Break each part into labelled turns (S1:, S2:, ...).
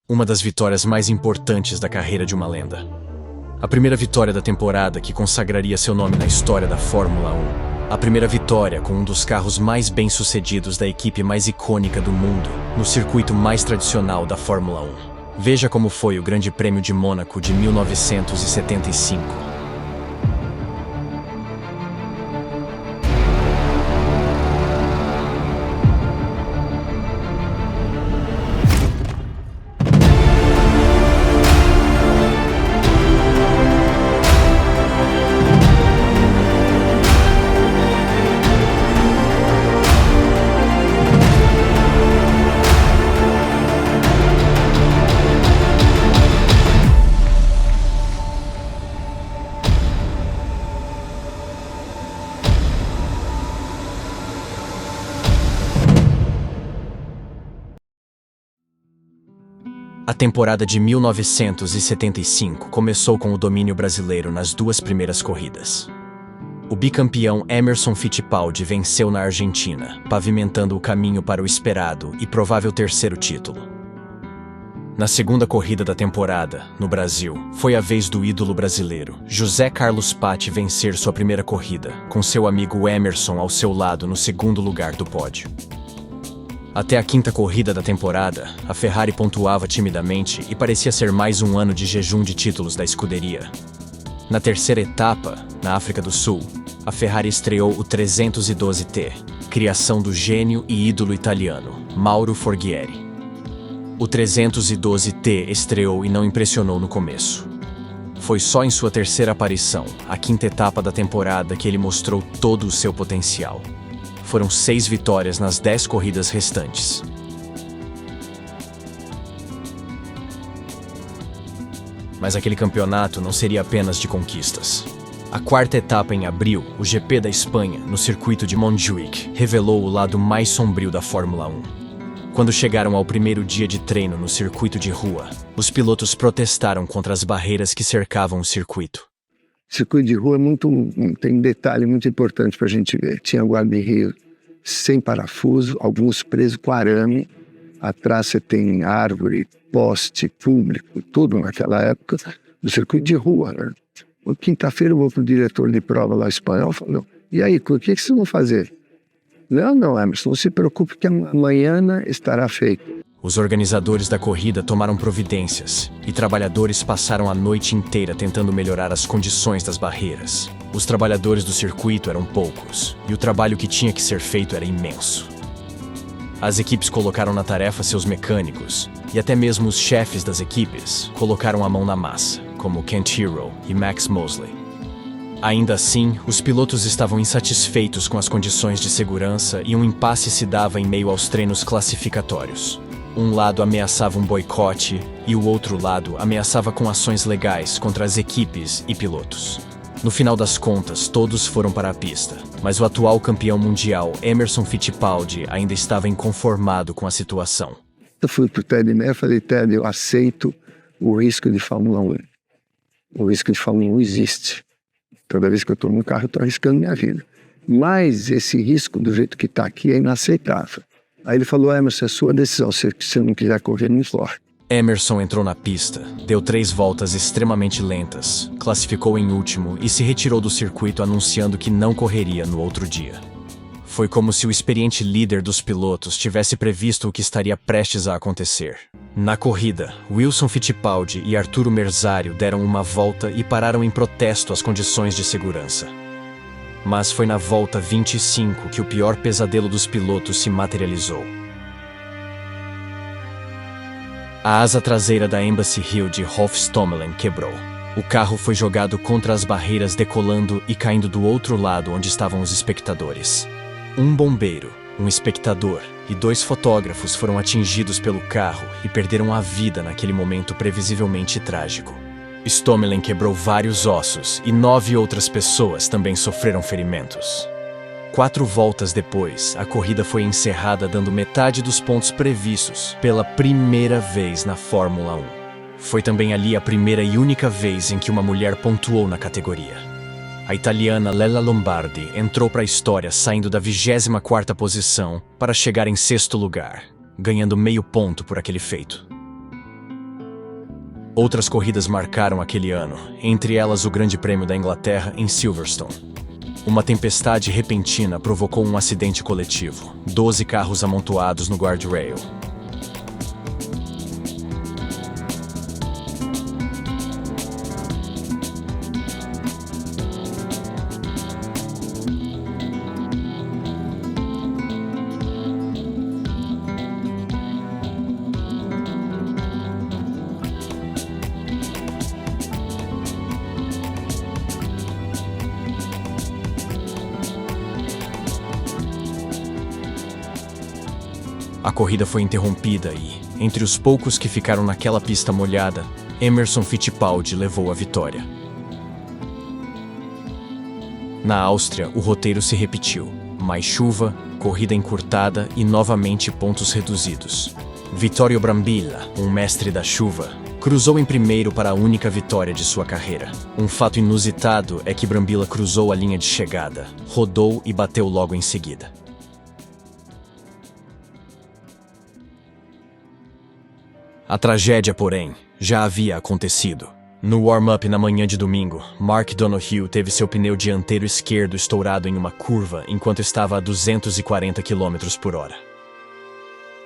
S1: uma das vitórias mais importantes da carreira de uma lenda. A primeira vitória da temporada que consagraria seu nome na história da Fórmula 1. A primeira vitória com um dos carros mais bem-sucedidos da equipe mais icônica do mundo, no circuito mais tradicional da Fórmula 1. Veja como foi o Grande Prêmio de Mônaco de 1975. A temporada de 1975 começou com o domínio brasileiro nas duas primeiras corridas. O bicampeão Emerson Fittipaldi venceu na Argentina, pavimentando o caminho para o esperado e provável terceiro título. Na segunda corrida da temporada, no Brasil, foi a vez do ídolo brasileiro, José Carlos Patti, vencer sua primeira corrida, com seu amigo Emerson ao seu lado no segundo lugar do pódio. Até a quinta corrida da temporada, a Ferrari pontuava timidamente e parecia ser mais um ano de jejum de títulos da escuderia. Na terceira etapa, na África do Sul, a Ferrari estreou o 312T, criação do gênio e ídolo italiano, Mauro Forghieri. O 312T estreou e não impressionou no começo. Foi só em sua terceira aparição, a quinta etapa da temporada, que ele mostrou todo o seu potencial. Foram 6 vitórias nas 10 corridas restantes. Mas aquele campeonato não seria apenas de conquistas. A quarta etapa em abril, o GP da Espanha, no circuito de Montjuic, revelou o lado mais sombrio da Fórmula 1. Quando chegaram ao primeiro dia de treino no circuito de rua, os pilotos protestaram contra as barreiras que cercavam o circuito.
S2: Circuito de rua tem um detalhe muito importante para a gente ver. Tinha guarda-reio sem parafuso, alguns presos com arame. Atrás você tem árvore, poste público, tudo naquela época, do circuito de rua, né? Quinta-feira eu vou para o diretor de prova lá espanhol e falo, e aí, o que vocês vão fazer? Não, Emerson, não se preocupe que amanhã estará feito.
S1: Os organizadores da corrida tomaram providências, e trabalhadores passaram a noite inteira tentando melhorar as condições das barreiras. Os trabalhadores do circuito eram poucos, e o trabalho que tinha que ser feito era imenso. As equipes colocaram na tarefa seus mecânicos, e até mesmo os chefes das equipes colocaram a mão na massa, como Ken Tyrrell e Max Mosley. Ainda assim, os pilotos estavam insatisfeitos com as condições de segurança e um impasse se dava em meio aos treinos classificatórios. Um lado ameaçava um boicote e o outro lado ameaçava com ações legais contra as equipes e pilotos. No final das contas, todos foram para a pista, mas o atual campeão mundial, Emerson Fittipaldi, ainda estava inconformado com a situação.
S2: Eu fui para o Ted Mayer e falei, Ted, eu aceito o risco de Fórmula 1. O risco de Fórmula 1 existe. Toda vez que eu estou no carro, eu estou arriscando minha vida. Mas esse risco, do jeito que está aqui, é inaceitável. Aí ele falou, Emerson, é sua decisão, se você não quiser correr, não corre.
S1: Emerson entrou na pista, deu 3 voltas extremamente lentas, classificou em último e se retirou do circuito anunciando que não correria no outro dia. Foi como se o experiente líder dos pilotos tivesse previsto o que estaria prestes a acontecer. Na corrida, Wilson Fittipaldi e Arturo Merzario deram uma volta e pararam em protesto às condições de segurança. Mas foi na volta 25 que o pior pesadelo dos pilotos se materializou. A asa traseira da Embassy Hill de Rolf Stommelen quebrou. O carro foi jogado contra as barreiras, decolando e caindo do outro lado onde estavam os espectadores. Um bombeiro, um espectador e 2 fotógrafos foram atingidos pelo carro e perderam a vida naquele momento previsivelmente trágico. Stommelen quebrou vários ossos e 9 outras pessoas também sofreram ferimentos. 4 voltas depois, a corrida foi encerrada dando metade dos pontos previstos pela primeira vez na Fórmula 1. Foi também ali a primeira e única vez em que uma mulher pontuou na categoria. A italiana Lella Lombardi entrou para a história saindo da 24ª posição para chegar em 6º lugar, ganhando meio ponto por aquele feito. Outras corridas marcaram aquele ano, entre elas o Grande Prêmio da Inglaterra em Silverstone. Uma tempestade repentina provocou um acidente coletivo, 12 carros amontoados no guardrail. A corrida foi interrompida e, entre os poucos que ficaram naquela pista molhada, Emerson Fittipaldi levou a vitória. Na Áustria, o roteiro se repetiu. Mais chuva, corrida encurtada e novamente pontos reduzidos. Vittorio Brambilla, um mestre da chuva, cruzou em primeiro para a única vitória de sua carreira. Um fato inusitado é que Brambilla cruzou a linha de chegada, rodou e bateu logo em seguida. A tragédia, porém, já havia acontecido. No warm-up na manhã de domingo, Mark Donohue teve seu pneu dianteiro esquerdo estourado em uma curva enquanto estava a 240 km por hora.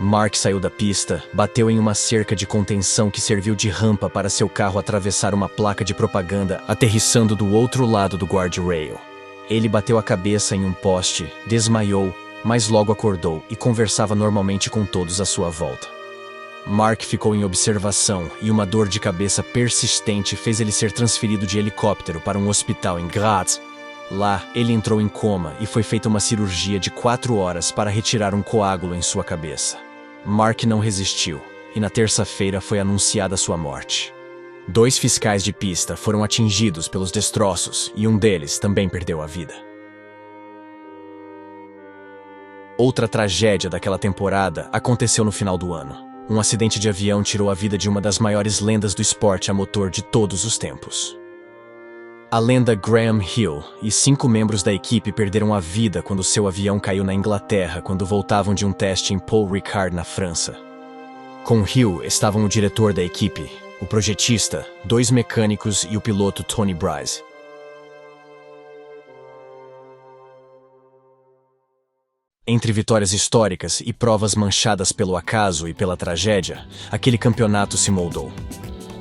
S1: Mark saiu da pista, bateu em uma cerca de contenção que serviu de rampa para seu carro atravessar uma placa de propaganda, aterrissando do outro lado do guardrail. Ele bateu a cabeça em um poste, desmaiou, mas logo acordou e conversava normalmente com todos à sua volta. Mark ficou em observação e uma dor de cabeça persistente fez ele ser transferido de helicóptero para um hospital em Graz. Lá, ele entrou em coma e foi feita uma cirurgia de 4 horas para retirar um coágulo em sua cabeça. Mark não resistiu e na terça-feira foi anunciada sua morte. 2 fiscais de pista foram atingidos pelos destroços e um deles também perdeu a vida. Outra tragédia daquela temporada aconteceu no final do ano. Um acidente de avião tirou a vida de uma das maiores lendas do esporte a motor de todos os tempos. A lenda Graham Hill e 5 membros da equipe perderam a vida quando seu avião caiu na Inglaterra quando voltavam de um teste em Paul Ricard, na França. Com Hill estavam o diretor da equipe, o projetista, 2 mecânicos e o piloto Tony Bryce. Entre vitórias históricas e provas manchadas pelo acaso e pela tragédia, aquele campeonato se moldou.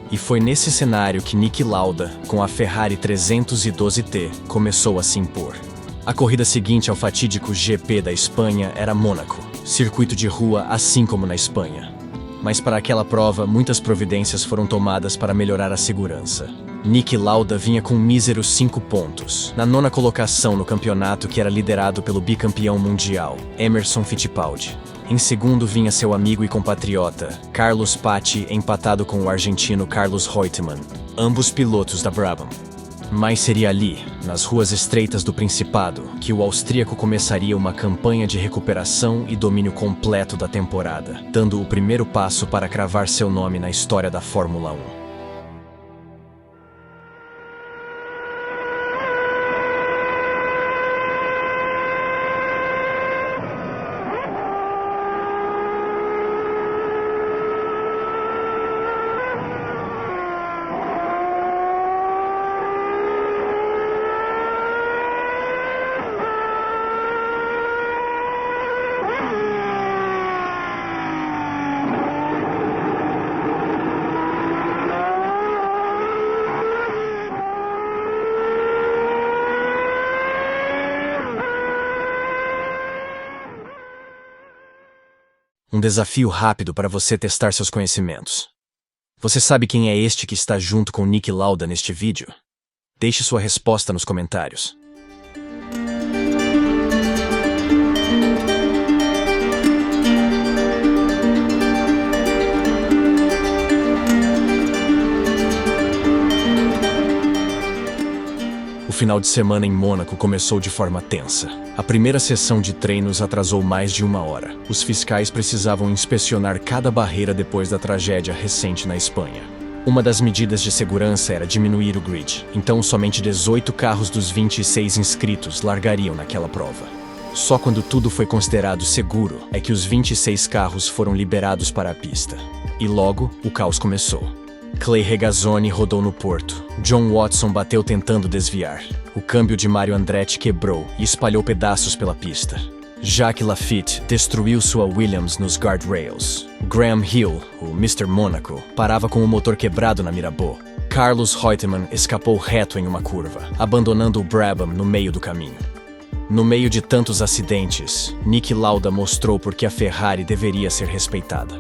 S1: E foi nesse cenário que Niki Lauda, com a Ferrari 312T, começou a se impor. A corrida seguinte ao fatídico GP da Espanha era Mônaco, circuito de rua assim como na Espanha. Mas para aquela prova, muitas providências foram tomadas para melhorar a segurança. Niki Lauda vinha com míseros 5 pontos, na 9ª colocação no campeonato que era liderado pelo bicampeão mundial, Emerson Fittipaldi. Em segundo vinha seu amigo e compatriota, Carlos Paty, empatado com o argentino Carlos Reutemann, ambos pilotos da Brabham. Mas seria ali, nas ruas estreitas do Principado, que o austríaco começaria uma campanha de recuperação e domínio completo da temporada, dando o primeiro passo para cravar seu nome na história da Fórmula 1. Um desafio rápido para você testar seus conhecimentos. Você sabe quem é este que está junto com Niki Lauda neste vídeo? Deixe sua resposta nos comentários. O final de semana em Mônaco começou de forma tensa. A primeira sessão de treinos atrasou mais de 1 hora. Os fiscais precisavam inspecionar cada barreira depois da tragédia recente na Espanha. Uma das medidas de segurança era diminuir o grid, então somente 18 carros dos 26 inscritos largariam naquela prova. Só quando tudo foi considerado seguro é que os 26 carros foram liberados para a pista. E logo, o caos começou. Clay Regazzoni rodou no porto. John Watson bateu tentando desviar. O câmbio de Mario Andretti quebrou e espalhou pedaços pela pista. Jacques Laffite destruiu sua Williams nos guardrails. Graham Hill, o Mr. Monaco, parava com o motor quebrado na Mirabeau. Carlos Reutemann escapou reto em uma curva, abandonando o Brabham no meio do caminho. No meio de tantos acidentes, Niki Lauda mostrou por que a Ferrari deveria ser respeitada.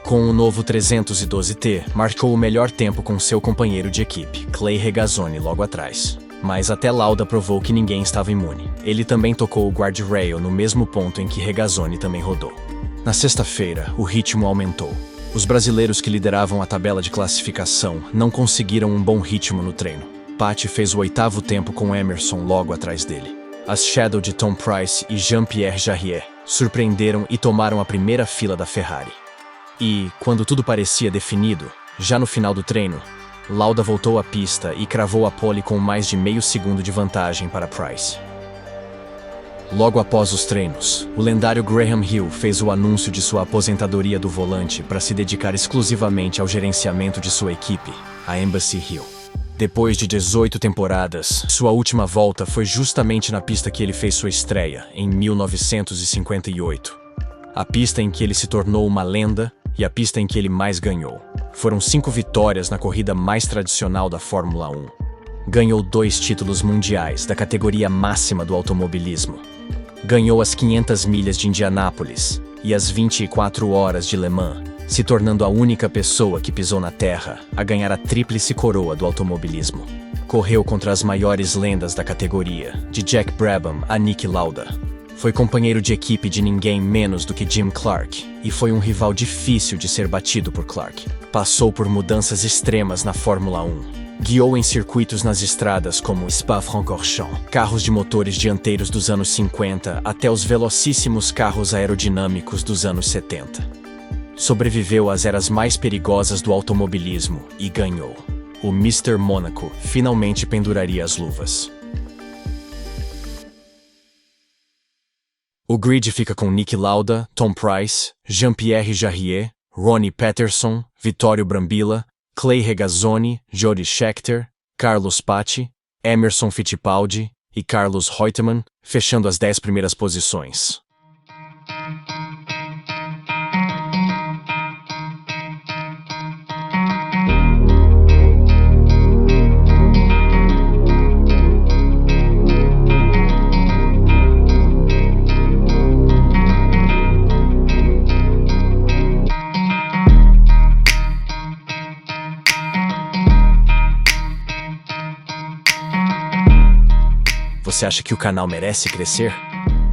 S1: Com o novo 312T, marcou o melhor tempo com seu companheiro de equipe, Clay Regazzoni, logo atrás. Mas até Lauda provou que ninguém estava imune. Ele também tocou o guardrail no mesmo ponto em que Regazzoni também rodou. Na sexta-feira, o ritmo aumentou. Os brasileiros que lideravam a tabela de classificação não conseguiram um bom ritmo no treino. Paty fez o 8º tempo com Emerson logo atrás dele. As Shadow de Tom Pryce e Jean-Pierre Jarier surpreenderam e tomaram a primeira fila da Ferrari. E, quando tudo parecia definido, já no final do treino, Lauda voltou à pista e cravou a pole com mais de meio segundo de vantagem para Pryce. Logo após os treinos, o lendário Graham Hill fez o anúncio de sua aposentadoria do volante para se dedicar exclusivamente ao gerenciamento de sua equipe, a Embassy Hill. Depois de 18 temporadas, sua última volta foi justamente na pista que ele fez sua estreia, em 1958. A pista em que ele se tornou uma lenda e a pista em que ele mais ganhou. Foram 5 vitórias na corrida mais tradicional da Fórmula 1. Ganhou 2 títulos mundiais da categoria máxima do automobilismo. Ganhou as 500 milhas de Indianápolis e as 24 horas de Le Mans, se tornando a única pessoa que pisou na Terra a ganhar a tríplice coroa do automobilismo. Correu contra as maiores lendas da categoria, de Jack Brabham a Niki Lauda. Foi companheiro de equipe de ninguém menos do que Jim Clark, e foi um rival difícil de ser batido por Clark. Passou por mudanças extremas na Fórmula 1. Guiou em circuitos nas estradas como Spa-Francorchamps, carros de motores dianteiros dos anos 50 até os velocíssimos carros aerodinâmicos dos anos 70. Sobreviveu às eras mais perigosas do automobilismo e ganhou. O Mr. Monaco finalmente penduraria as luvas. O grid fica com Niki Lauda, Tom Pryce, Jean-Pierre Jarier, Ronnie Peterson, Vittorio Brambilla, Clay Regazzoni, Jody Scheckter, Carlos Paty, Emerson Fittipaldi e Carlos Reutemann, fechando as 10 primeiras posições. Você acha que o canal merece crescer?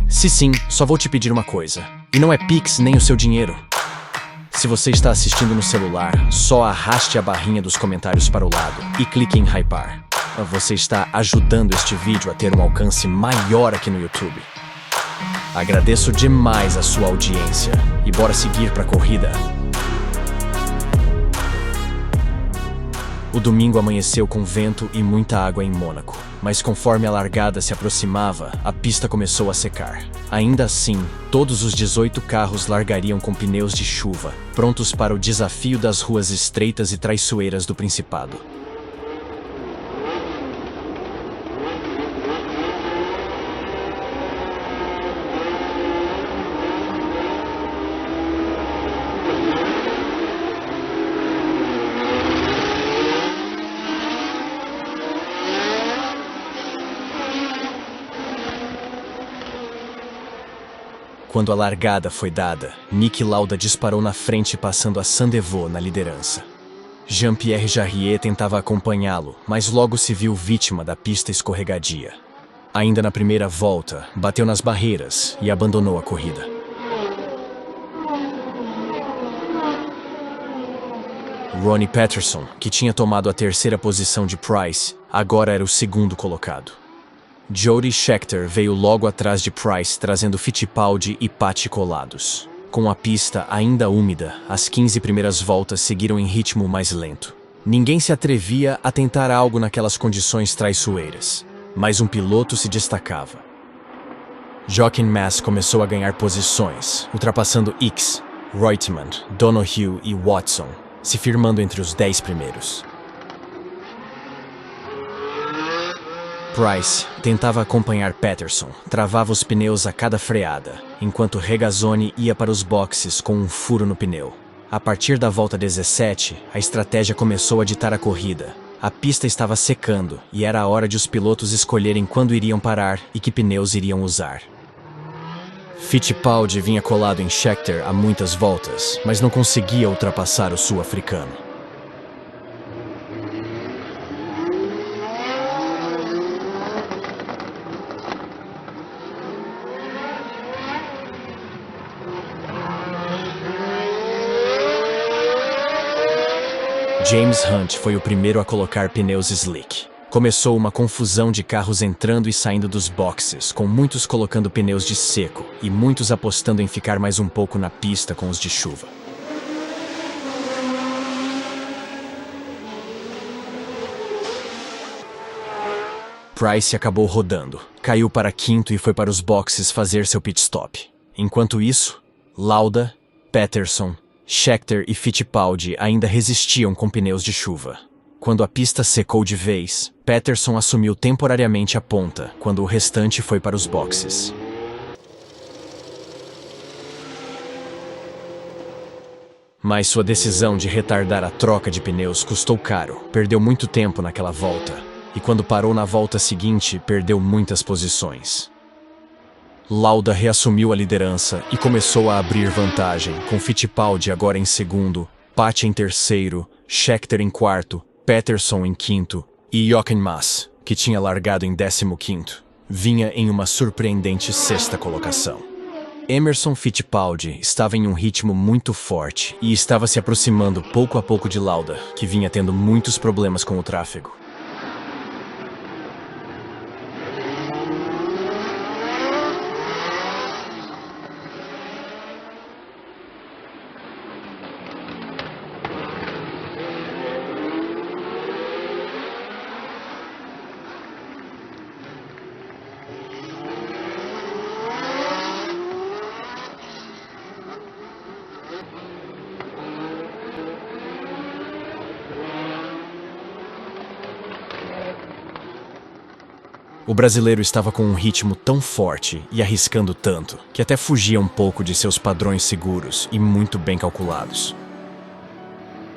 S1: Se sim, só vou te pedir uma coisa. E não é Pix nem o seu dinheiro. Se você está assistindo no celular, só arraste a barrinha dos comentários para o lado e clique em hypar. Você está ajudando este vídeo a ter um alcance maior aqui no YouTube. Agradeço demais a sua audiência e bora seguir para a corrida. O domingo amanheceu com vento e muita água em Mônaco, mas conforme a largada se aproximava, a pista começou a secar. Ainda assim, todos os 18 carros largariam com pneus de chuva, prontos para o desafio das ruas estreitas e traiçoeiras do Principado. Quando a largada foi dada, Niki Lauda disparou na frente passando a Sandevaux na liderança. Jean-Pierre Jarier tentava acompanhá-lo, mas logo se viu vítima da pista escorregadia. Ainda na primeira volta, bateu nas barreiras e abandonou a corrida. Ronnie Peterson, que tinha tomado a terceira posição de Pryce, agora era o segundo colocado. Jody Scheckter veio logo atrás de Pryce, trazendo Fittipaldi e Paty colados. Com a pista ainda úmida, as 15 primeiras voltas seguiram em ritmo mais lento. Ninguém se atrevia a tentar algo naquelas condições traiçoeiras, mas um piloto se destacava. Jochen Mass começou a ganhar posições, ultrapassando Ickx, Reutemann, Donohue e Watson. se firmando entre os 10 primeiros. Price tentava acompanhar Peterson, travava os pneus a cada freada, enquanto Regazzoni ia para os boxes com um furo no pneu. A partir da volta 17, a estratégia começou a ditar a corrida. A pista estava secando e era a hora de os pilotos escolherem quando iriam parar e que pneus iriam usar. Fittipaldi vinha colado em Scheckter há muitas voltas, mas não conseguia ultrapassar o sul-africano. James Hunt foi o primeiro a colocar pneus slick. Começou uma confusão de carros entrando e saindo dos boxes, com muitos colocando pneus de seco e muitos apostando em ficar mais um pouco na pista com os de chuva. Price acabou rodando, caiu para quinto e foi para os boxes fazer seu pit stop. Enquanto isso, Lauda, Peterson, Scheckter e Fittipaldi ainda resistiam com pneus de chuva. Quando a pista secou de vez, Peterson assumiu temporariamente a ponta, quando o restante foi para os boxes. Mas sua decisão de retardar a troca de pneus custou caro. Perdeu muito tempo naquela volta, e quando parou na volta seguinte, perdeu muitas posições. Lauda reassumiu a liderança e começou a abrir vantagem, com Fittipaldi agora em segundo, Paty em terceiro, Scheckter em quarto, Peterson em quinto e Jochen Mass, que tinha largado em 15º, vinha em uma surpreendente sexta colocação. Emerson Fittipaldi estava em um ritmo muito forte e estava se aproximando pouco a pouco de Lauda, que vinha tendo muitos problemas com o tráfego. O brasileiro estava com um ritmo tão forte e arriscando tanto, que até fugia um pouco de seus padrões seguros e muito bem calculados.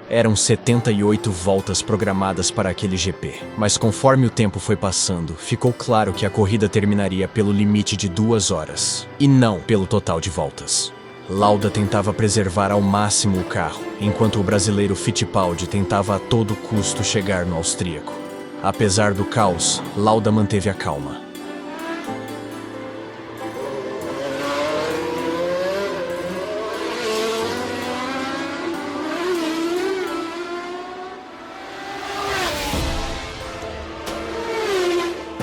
S1: Eram 78 voltas programadas para aquele GP, mas conforme o tempo foi passando, ficou claro que a corrida terminaria pelo limite de 2 horas, e não pelo total de voltas. Lauda tentava preservar ao máximo o carro, enquanto o brasileiro Fittipaldi tentava a todo custo chegar no austríaco. Apesar do caos, Lauda manteve a calma.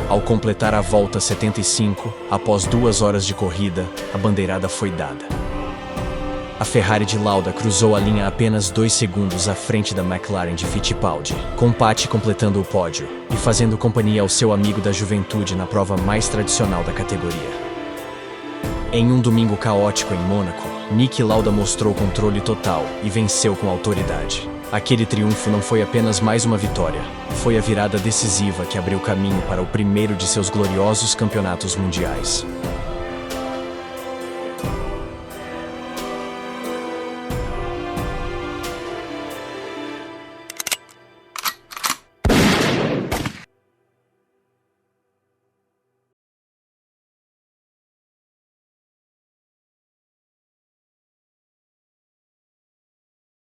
S1: Ao completar a volta 75, após 2 horas de corrida, a bandeirada foi dada. A Ferrari de Lauda cruzou a linha apenas 2 segundos à frente da McLaren de Fittipaldi, com Paty completando o pódio e fazendo companhia ao seu amigo da juventude na prova mais tradicional da categoria. Em um domingo caótico em Mônaco, Niki Lauda mostrou controle total e venceu com autoridade. Aquele triunfo não foi apenas mais uma vitória, foi a virada decisiva que abriu caminho para o primeiro de seus gloriosos campeonatos mundiais.